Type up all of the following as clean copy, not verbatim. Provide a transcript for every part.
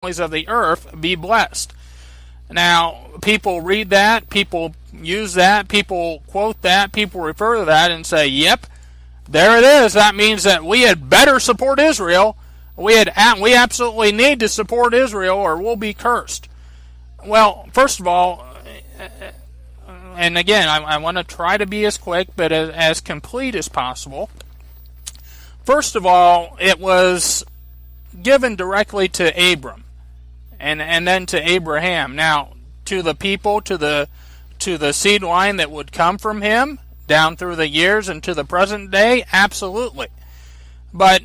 families of the earth be blessed. Now, people read that, people use that, people quote that, people refer to that and say, yep, there it is. That means that we had better support Israel. We absolutely need to support Israel or we'll be cursed. Well, first of all, and again, I want to try to be as quick but as complete as possible. First of all, it was given directly to Abram. And then to Abraham. Now, to the people, to the seed line that would come from him, down through the years and to the present day, absolutely. But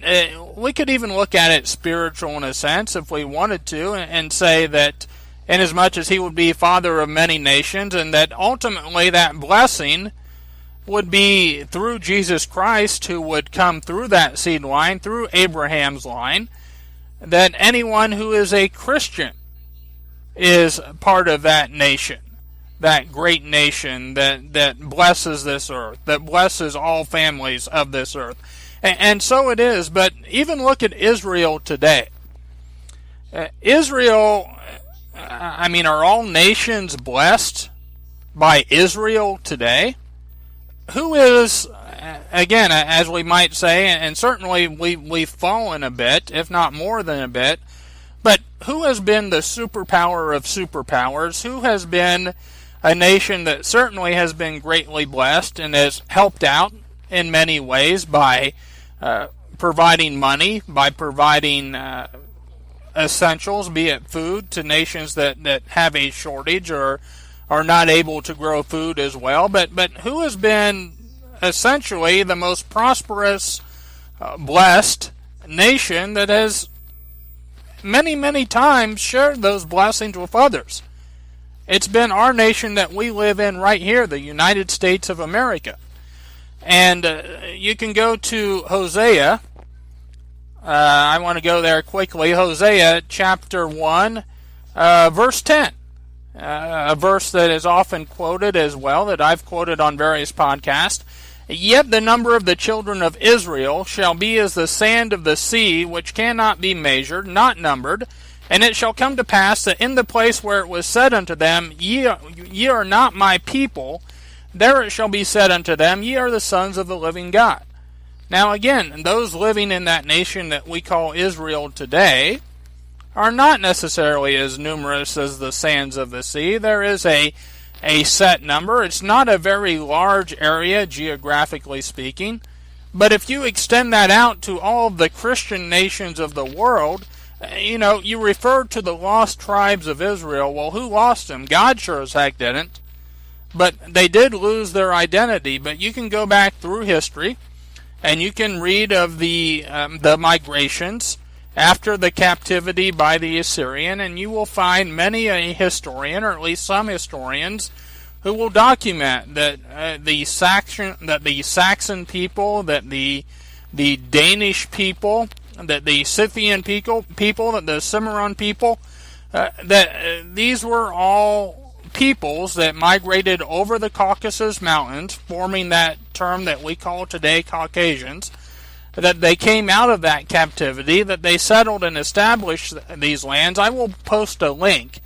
we could even look at it spiritual in a sense, if we wanted to, and say that inasmuch as he would be father of many nations, and that ultimately that blessing would be through Jesus Christ, who would come through that seed line, through Abraham's line, that anyone who is a Christian is part of that nation, that great nation that blesses this earth, that blesses all families of this earth. And so it is, but even look at Israel today. Israel, are all nations blessed by Israel today? Who is, again, as we might say, and certainly we've fallen a bit, if not more than a bit, but who has been the superpower of superpowers? Who has been a nation that certainly has been greatly blessed and has helped out in many ways by providing money, by providing essentials, be it food, to nations that have a shortage or are not able to grow food as well, but who has been essentially the most prosperous, blessed nation that has many, many times shared those blessings with others? It's been our nation that we live in right here, the United States of America. And you can go to Hosea. I want to go there quickly. Hosea chapter 1, verse 10. A verse that is often quoted as well, that I've quoted on various podcasts. Yet the number of the children of Israel shall be as the sand of the sea, which cannot be measured, not numbered. And it shall come to pass that in the place where it was said unto them, Ye are not my people, there it shall be said unto them, Ye are the sons of the living God. Now again, those living in that nation that we call Israel today are not necessarily as numerous as the sands of the sea. There is a set number. It's not a very large area, geographically speaking. But if you extend that out to all of the Christian nations of the world, you refer to the lost tribes of Israel. Well, who lost them? God sure as heck didn't. But they did lose their identity. But you can go back through history, and you can read of the migrations after the captivity by the Assyrian, and you will find many a historian, or at least some historians, who will document that the Saxon people, that the Danish people, that the Scythian people, that the Cimmerian people, that these were all peoples that migrated over the Caucasus Mountains, forming that term that we call today Caucasians, that they came out of that captivity, that they settled and established these lands. I will post a link,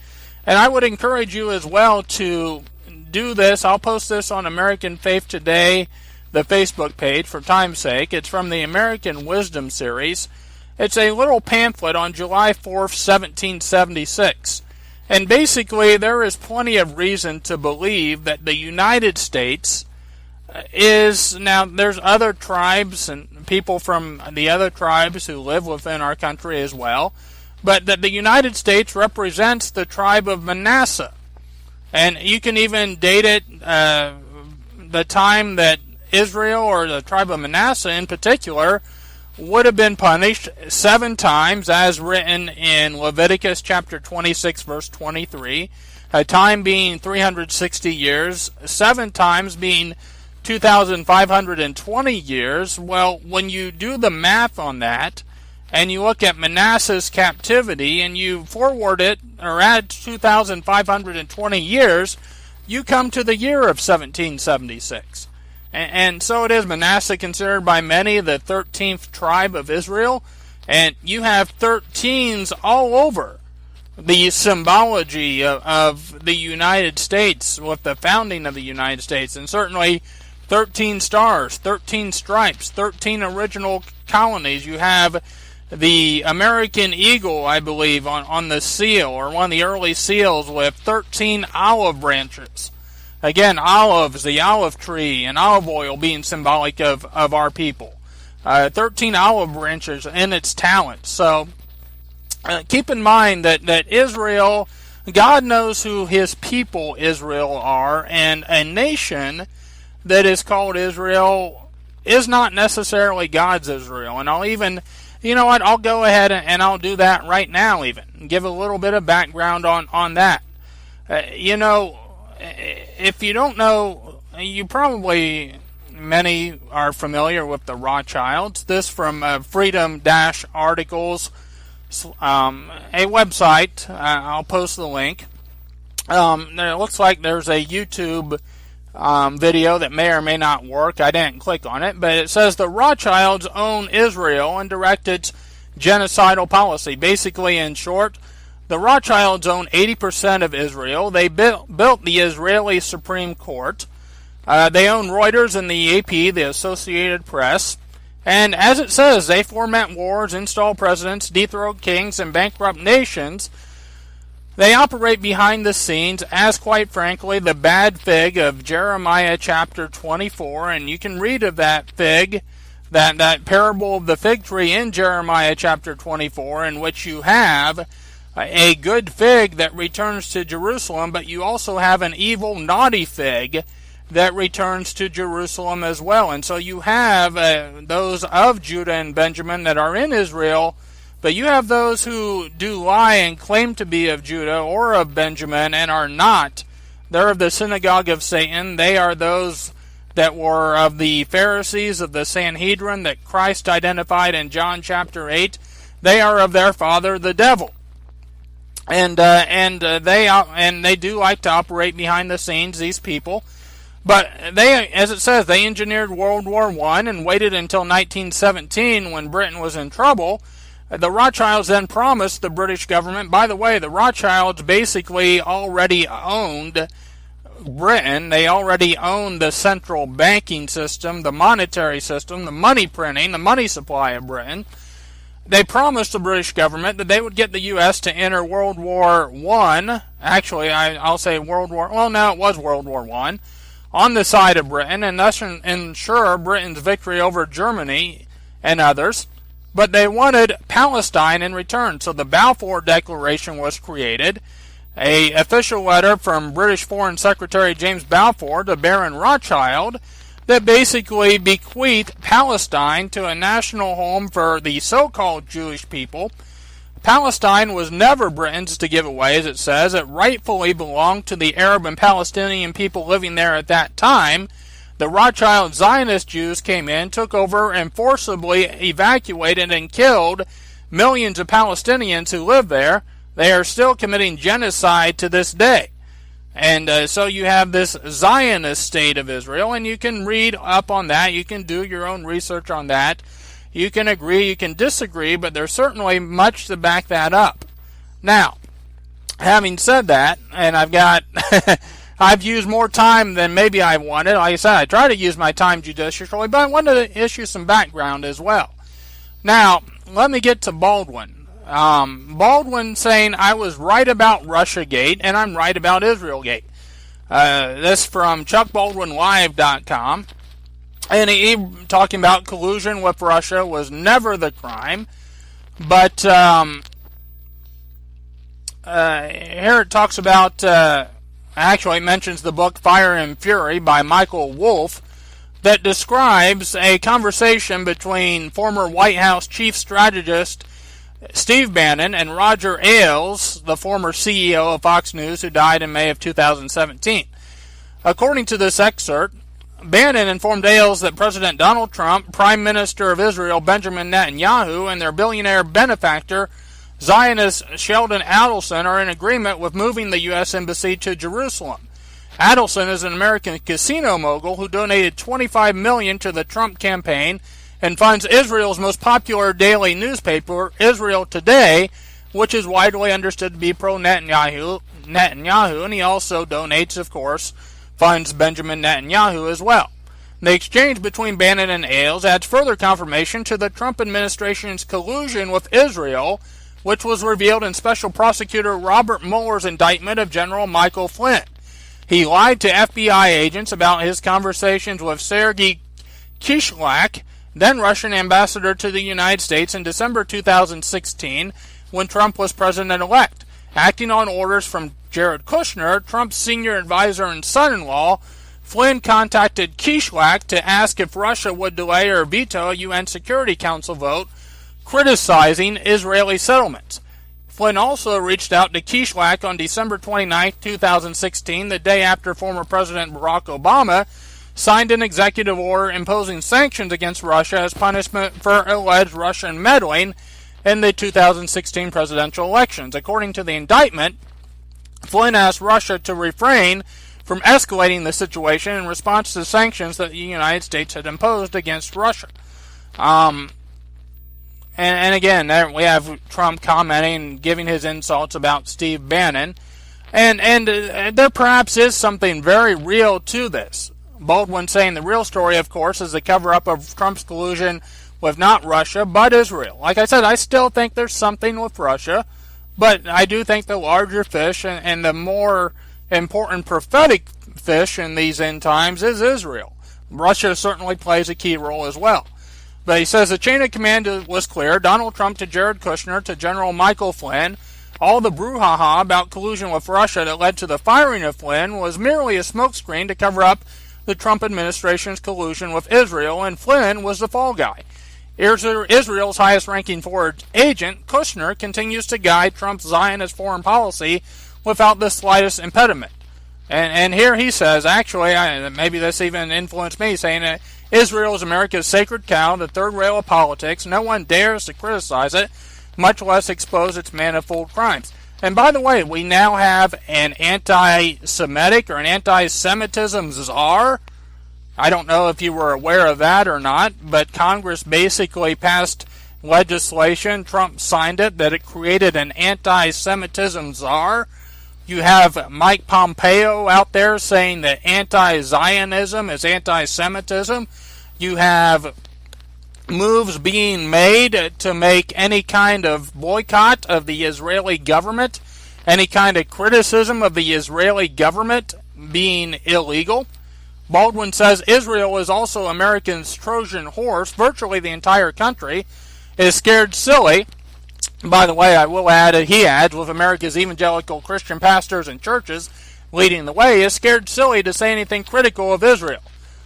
and I would encourage you as well to do this. I'll post this on American Faith Today, the Facebook page, for time's sake. It's from the American Wisdom series. It's a little pamphlet on July 4th, 1776. And basically, there is plenty of reason to believe that the United States now there's other tribes and people from the other tribes who live within our country as well, but that the United States represents the tribe of Manasseh. And you can even date it the time that Israel, or the tribe of Manasseh in particular, would have been punished 7 times, as written in Leviticus chapter 26 verse 23, a time being 360 years, 7 times being 2,520 years. Well, when you do the math on that, and you look at Manasseh's captivity, and you forward it, or add 2,520 years, you come to the year of 1776. And so it is. Manasseh considered by many the 13th tribe of Israel, and you have 13s all over the symbology of the United States with the founding of the United States, and certainly 13 stars, 13 stripes, 13 original colonies. You have the American eagle, I believe, on the seal, or one of the early seals, with 13 olive branches. Again, olives, the olive tree, and olive oil being symbolic of our people. 13 olive branches in its talent. So keep in mind that Israel, God knows who his people Israel are, and a nation that is called Israel is not necessarily God's Israel. And I'll even, you know what, I'll go ahead and I'll do that right now even. Give a little bit of background on that. If you don't know, you probably, many are familiar with the Rothschilds. This from Freedom-Articles, a website. I'll post the link. It looks like there's a YouTube video that may or may not work. I didn't click on it, but it says the Rothschilds own Israel and direct its genocidal policy. Basically, in short, the Rothschilds own 80% of Israel. They built the Israeli Supreme Court. They own Reuters and the AP, the Associated Press. And as it says, they foment wars, install presidents, dethrone kings, and bankrupt nations. They operate behind the scenes as, quite frankly, the bad fig of Jeremiah chapter 24. And you can read of that fig, that parable of the fig tree in Jeremiah chapter 24, in which you have a good fig that returns to Jerusalem, but you also have an evil, naughty fig that returns to Jerusalem as well. And so you have those of Judah and Benjamin that are in Israel, but you have those who do lie and claim to be of Judah or of Benjamin and are not. They're of the synagogue of Satan. They are those that were of the Pharisees, of the Sanhedrin that Christ identified in John chapter 8. They are of their father, the devil. And they do like to operate behind the scenes, these people. But they, as it says, they engineered World War I and waited until 1917 when Britain was in trouble. The Rothschilds then promised the British government, by the way, the Rothschilds basically already owned Britain. They already owned the central banking system, the monetary system, the money printing, the money supply of Britain. They promised the British government that they would get the U.S. to enter World War I. Actually, I'll say World War... Well, no, it was World War I. On the side of Britain, and thus ensure Britain's victory over Germany and others. But they wanted Palestine in return. So the Balfour Declaration was created. An official letter from British Foreign Secretary James Balfour to Baron Rothschild that basically bequeathed Palestine to a national home for the so-called Jewish people. Palestine was never Britain's to give away, as it says. It rightfully belonged to the Arab and Palestinian people living there at that time. The Rothschild Zionist Jews came in, took over, and forcibly evacuated and killed millions of Palestinians who lived there. They are still committing genocide to this day. And so you have this Zionist state of Israel, and you can read up on that. You can do your own research on that. You can agree, you can disagree, but there's certainly much to back that up. Now, having said that, and I've used more time than maybe I wanted. Like I said, I try to use my time judiciously, but I wanted to issue some background as well. Now, let me get to Baldwin. Baldwin saying I was right about Russiagate and I'm right about Israelgate. This from ChuckBaldwinLive.com. And he talking about collusion with Russia was never the crime. But here it talks about, actually mentions the book Fire and Fury by Michael Wolff that describes a conversation between former White House chief strategist Steve Bannon and Roger Ailes, the former CEO of Fox News, who died in May of 2017. According to this excerpt, Bannon informed Ailes that President Donald Trump, Prime Minister of Israel Benjamin Netanyahu, and their billionaire benefactor, Zionist Sheldon Adelson, are in agreement with moving the U.S. Embassy to Jerusalem. Adelson is an American casino mogul who donated $25 million to the Trump campaign and funds Israel's most popular daily newspaper, Israel Today, which is widely understood to be pro-Netanyahu, and he also donates, of course, funds Benjamin Netanyahu as well. The exchange between Bannon and Ailes adds further confirmation to the Trump administration's collusion with Israel, which was revealed in Special Prosecutor Robert Mueller's indictment of General Michael Flynn. He lied to FBI agents about his conversations with Sergei Kishlak, then Russian ambassador to the United States, in December 2016, when Trump was president-elect. Acting on orders from Jared Kushner, Trump's senior advisor and son-in-law, Flynn contacted Kishlak to ask if Russia would delay or veto a UN Security Council vote criticizing Israeli settlements. Flynn also reached out to Kishlak on December 29, 2016, the day after former President Barack Obama signed an executive order imposing sanctions against Russia as punishment for alleged Russian meddling in the 2016 presidential elections. According to the indictment, Flynn asked Russia to refrain from escalating the situation in response to sanctions that the United States had imposed against Russia. And again, there we have Trump commenting, giving his insults about Steve Bannon. And there perhaps is something very real to this. Baldwin saying the real story, of course, is the cover-up of Trump's collusion with not Russia, but Israel. Like I said, I still think there's something with Russia, but I do think the larger fish and the more important prophetic fish in these end times is Israel. Russia certainly plays a key role as well. But he says the chain of command was clear. Donald Trump to Jared Kushner to General Michael Flynn. All the brouhaha about collusion with Russia that led to the firing of Flynn was merely a smokescreen to cover up the Trump administration's collusion with Israel, and Flynn was the fall guy. Israel's highest-ranking foreign agent, Kushner, continues to guide Trump's Zionist foreign policy without the slightest impediment. And here he says, actually, maybe this even influenced me, saying that Israel is America's sacred cow, the third rail of politics. No one dares to criticize it, much less expose its manifold crimes. And by the way, we now have an anti-Semitic or an anti-Semitism czar. I don't know if you were aware of that or not, but Congress basically passed legislation, Trump signed it, that it created an anti-Semitism czar. You have Mike Pompeo out there saying that anti-Zionism is anti-Semitism. You have moves being made to make any kind of boycott of the Israeli government, any kind of criticism of the Israeli government being illegal. Baldwin says Israel is also America's Trojan horse. Virtually the entire country is scared silly. By the way, I will add, he adds, with America's evangelical Christian pastors and churches leading the way, is scared silly to say anything critical of Israel.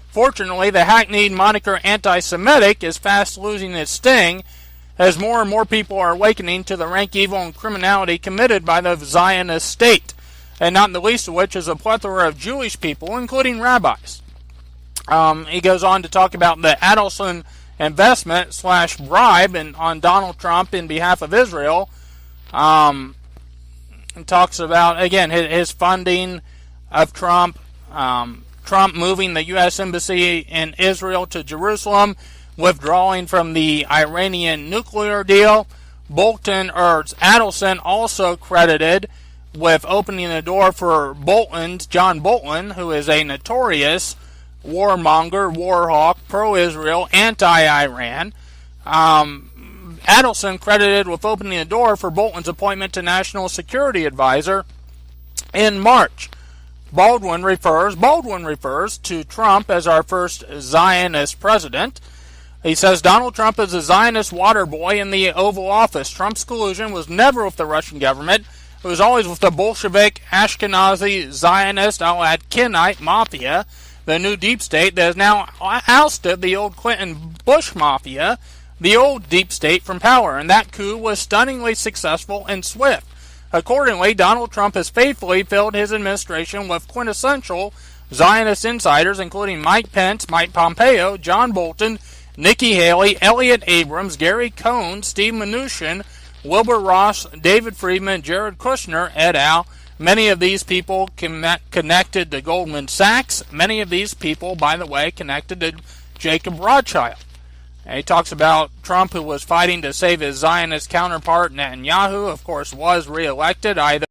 Fortunately, the hackneyed moniker anti-Semitic is fast losing its sting as more and more people are awakening to the rank evil and criminality committed by the Zionist state, and not the least of which is a plethora of Jewish people, including rabbis. He goes on to talk about the Adelson investment / bribe on Donald Trump in behalf of Israel. And talks about, again, his funding of Trump, Trump moving the U.S. Embassy in Israel to Jerusalem, withdrawing from the Iranian nuclear deal. Adelson also credited with opening the door for John Bolton, who is a notorious warmonger, warhawk, pro-Israel, anti-Iran. Adelson credited with opening the door for Bolton's appointment to National Security Advisor in March. Baldwin refers to Trump as our first Zionist president. He says Donald Trump is a Zionist water boy in the Oval Office. Trump's collusion was never with the Russian government. It was always with the Bolshevik, Ashkenazi, Zionist, I'll add Kennite mafia, the new deep state that has now ousted the old Clinton-Bush mafia, the old deep state, from power. And that coup was stunningly successful and swift. Accordingly, Donald Trump has faithfully filled his administration with quintessential Zionist insiders, including Mike Pence, Mike Pompeo, John Bolton, Nikki Haley, Elliott Abrams, Gary Cohn, Steve Mnuchin, Wilbur Ross, David Friedman, Jared Kushner, et al. Many of these people connected to Goldman Sachs. Many of these people, by the way, connected to Jacob Rothschild. He talks about Trump, who was fighting to save his Zionist counterpart Netanyahu, of course, was reelected, either